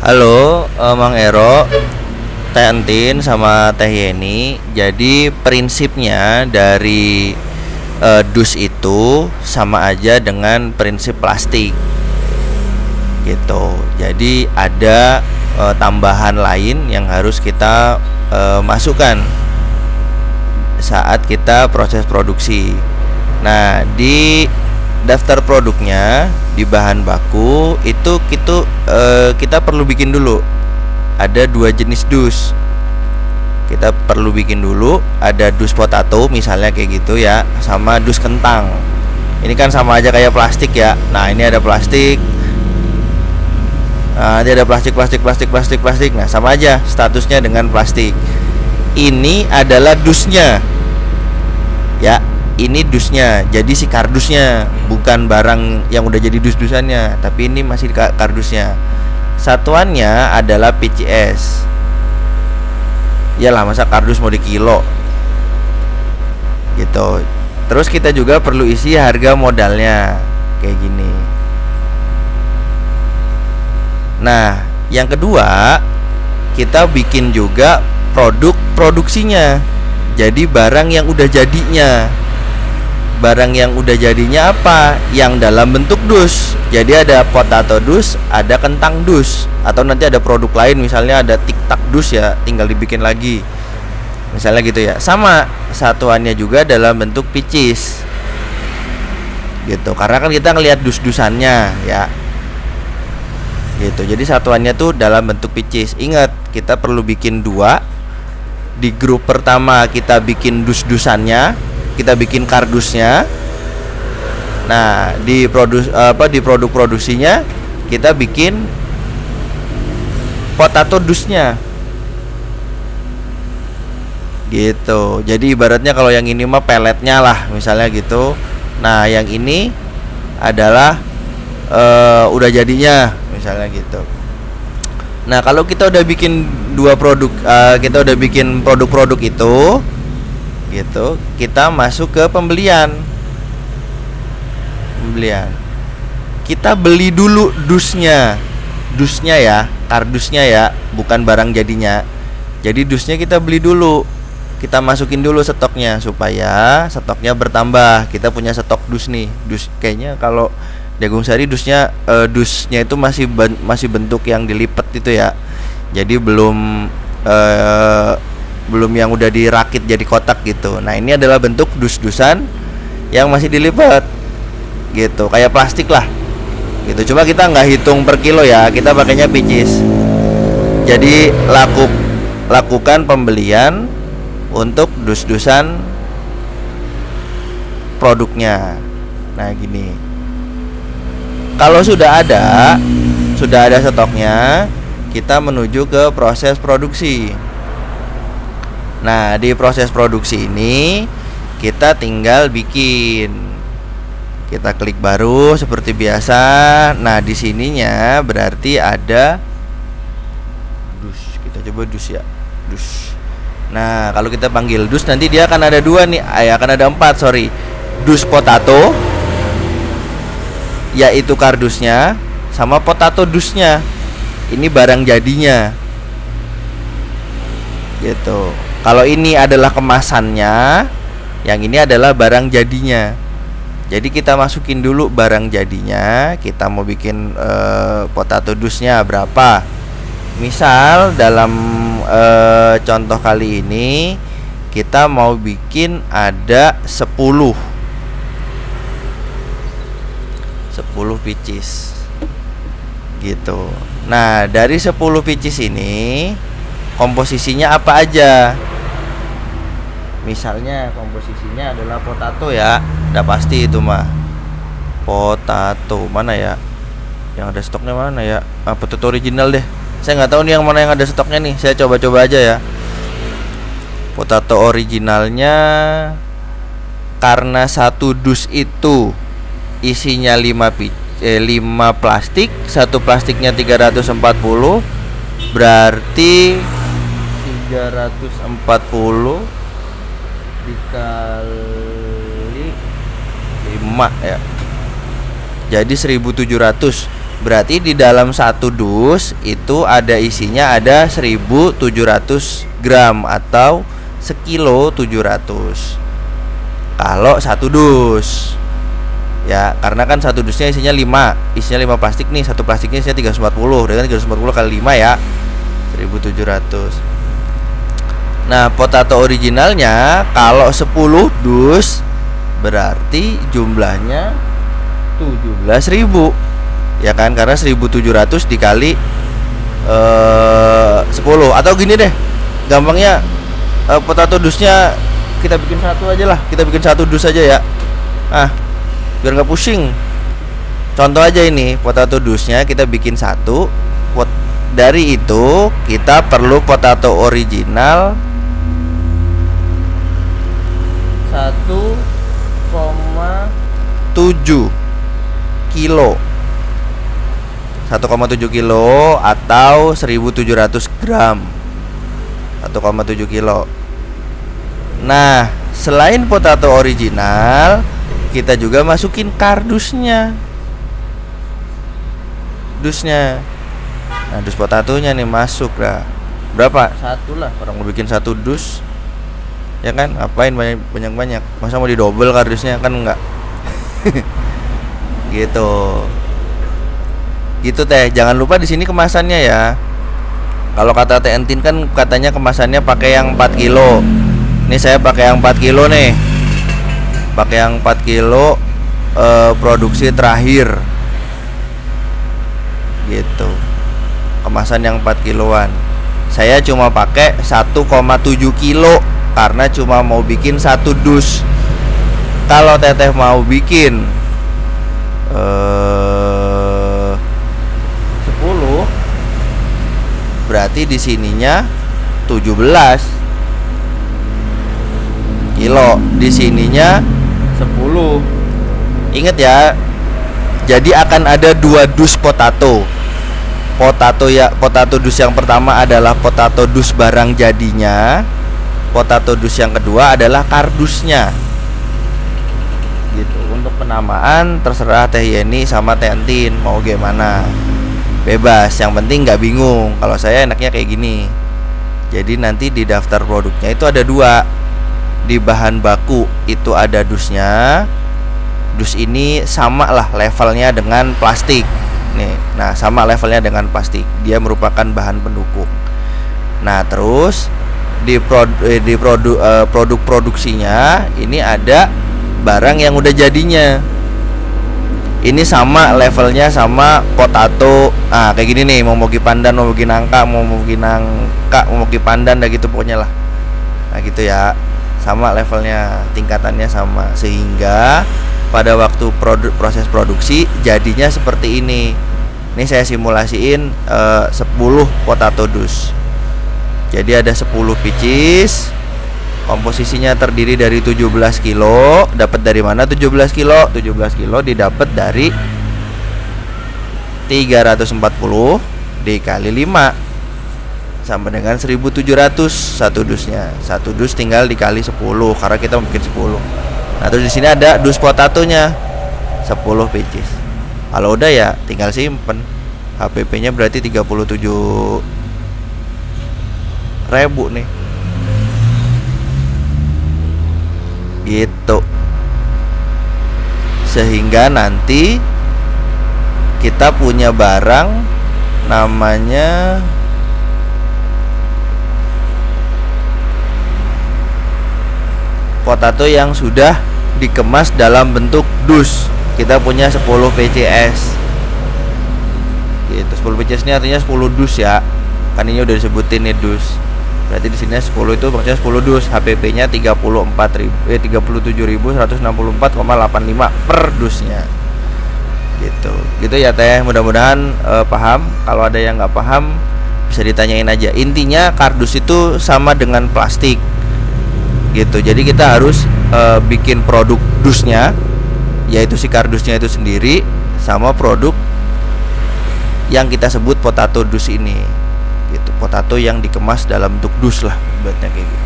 Halo, Mang Ero, Teh Entin sama Teh Yeni. Jadi prinsipnya dari dus itu sama aja dengan prinsip plastik gitu. Jadi ada tambahan lain yang harus kita masukkan saat kita proses produksi. Nah, di daftar produknya di bahan baku itu kita perlu bikin dulu. Ada dua jenis dus. Kita perlu bikin dulu, ada dus potato misalnya kayak gitu ya, sama dus kentang. Ini kan sama aja kayak plastik ya. Nah, ini ada plastik. Nah, ini ada plastik. Nah, sama aja statusnya dengan plastik. Ini adalah dusnya. Ya, ini dusnya. Jadi si kardusnya, bukan barang yang udah jadi dus-dusannya, tapi ini masih kardusnya. Satuannya adalah PCS. Iyalah, masa kardus mau di kilo gitu. Terus kita juga perlu isi harga modalnya kayak gini. Nah, yang kedua, kita bikin juga produk produksinya. Jadi barang yang udah jadinya. Barang yang udah jadinya apa? Yang dalam bentuk dus. Jadi ada potato dus, ada kentang dus, atau nanti ada produk lain, misalnya ada tiktak dus ya, tinggal dibikin lagi. Misalnya gitu ya. Sama satuannya juga dalam bentuk picis. Gitu. Karena kan kita ngelihat dus-dusannya ya. Gitu. Jadi satuannya tuh dalam bentuk picis. Ingat, kita perlu bikin dua. Di grup pertama kita bikin dus-dusannya, kita bikin kardusnya. Nah, di produk produksinya kita bikin potato dusnya. Gitu. Jadi ibaratnya kalau yang ini mah peletnya lah, misalnya gitu. Nah, yang ini adalah udah jadinya, misalnya gitu. Nah, kalau kita udah bikin dua produk, kita udah bikin produk-produk itu gitu, kita masuk ke pembelian. Kita beli dulu dusnya ya, kardusnya ya, bukan barang jadinya. Jadi dusnya kita beli dulu, kita masukin dulu stoknya supaya stoknya bertambah. Kita punya stok dus nih. Dus kayaknya kalau Jagung Sari dusnya itu masih bentuk yang dilipat itu ya. Jadi belum yang udah dirakit jadi kotak gitu. Nah, ini adalah bentuk dus-dusan yang masih dilipat gitu, kayak plastik lah gitu. Cuma kita nggak hitung per kilo ya, kita pakainya picis. Jadi lakukan pembelian untuk dus-dusan produknya. Nah, gini, kalau sudah ada stoknya, kita menuju ke proses produksi. Nah, di proses produksi ini kita tinggal bikin. Kita klik baru seperti biasa. Nah, di sininya berarti ada dus. Kita coba dus ya. Dus. Nah, kalau kita panggil dus, nanti dia akan ada dua nih. Akan ada 4, sorry. Dus potato, yaitu kardusnya, sama potato dusnya. Ini barang jadinya. Gitu. Kalau ini adalah kemasannya, yang ini adalah barang jadinya. Jadi kita masukin dulu barang jadinya. Kita mau bikin potato dusnya berapa. Misal dalam contoh kali ini kita mau bikin ada 10 picis gitu. Nah, dari 10 picis ini komposisinya apa aja? Misalnya komposisinya adalah potato ya, udah pasti itu mah. Potato mana ya? Yang ada stoknya mana ya? Potato original deh. Saya nggak tahu nih yang mana yang ada stoknya nih. Saya coba-coba aja ya. Potato originalnya, karena satu dus itu isinya 5 plastik, satu plastiknya 340, berarti 340 dikali 5 ya. Jadi 1700. Berarti di dalam satu dus itu ada isinya ada 1700 gram atau sekilo 700 kalau satu dus. Ya, karena kan satu dusnya isinya 5 plastik nih, satu plastiknya isinya 340. Dengan 340 kali 5 ya 1700. Nah, potato originalnya kalau 10 dus berarti jumlahnya 17.000. Ya kan, karena 1700 dikali 10. Atau gini deh, gampangnya potato dusnya kita bikin satu aja lah. Kita bikin satu dus aja ya. Biar nggak pusing. Contoh aja ini, potato dusnya kita bikin satu. Dari itu kita perlu potato original 1,7 kilo. 1,7 kilo atau 1700 gram. 1,7 kilo. Nah, selain potato original, kita juga masukin kardusnya. Dusnya. Nah, dus potatonya nih masuk lah. Berapa? Satu lah. Orang mau bikin satu dus. Ya kan? Ngapain banyak-banyak? Masa mau didobel kardusnya? Kan enggak. Gitu. Gitu teh. Jangan lupa di sini kemasannya ya. Kalau kata Teh Entin kan katanya kemasannya pakai yang 4 kilo. Ini saya pakai yang 4 kilo nih. Pakai yang 4 kilo produksi terakhir. Gitu. Kemasan yang 4 kiloan. Saya cuma pakai 1,7 kilo karena cuma mau bikin satu dus. Kalau Teteh mau bikin 10, berarti di sininya 17 kilo, di sininya 10. Ingat ya. Jadi akan ada 2 dus potato. Potato dus yang pertama adalah potato dus barang jadinya. Potato dus yang kedua adalah kardusnya. Gitu. Untuk penamaan terserah Teh Yeni sama Teh Entin mau gimana. Bebas, yang penting nggak bingung. Kalau saya enaknya kayak gini. Jadi nanti di daftar produknya itu ada 2. Di bahan baku itu ada dusnya. Dus ini sama lah levelnya dengan plastik. Nih, nah sama levelnya dengan plastik. Dia merupakan bahan pendukung. Nah, terus di produk produksinya ini ada barang yang udah jadinya. Ini sama levelnya sama potato. Kayak gini nih, momogi pandan, momogi nangka, momogi pandan, dah gitu pokoknya lah. Nah, gitu ya. Sama levelnya, tingkatannya sama, sehingga pada waktu proses produksi jadinya seperti ini. Ini saya simulasiin 10 potato dus. Jadi ada 10 pieces. Komposisinya terdiri dari 17 kilo. Dapat dari mana 17 kilo? 17 kilo didapat dari 340 dikali 5 sama dengan 1700 satu dusnya. Satu dus tinggal dikali 10 karena kita bikin 10. Nah, terus di sini ada dus potatonya 10 pieces. Kalau udah ya tinggal simpen. HPP-nya berarti 37.000 nih. Gitu. Sehingga nanti kita punya barang namanya potato yang sudah dikemas dalam bentuk dus. Kita punya 10 PCS. Gitu, 10 PCS ini artinya 10 dus ya. Kan ini udah disebutin nih dus. Berarti di sini 10 itu maksudnya 10 dus. HPP-nya 37.164,85 per dusnya. Gitu. Gitu ya Teh. Mudah-mudahan paham. Kalau ada yang nggak paham bisa ditanyain aja. Intinya kardus itu sama dengan plastik. Gitu. Jadi kita harus bikin produk dusnya, yaitu si kardusnya itu sendiri, sama produk yang kita sebut potato dus ini. Gitu. Potato yang dikemas dalam bentuk dus lah, buatnya kayak gitu.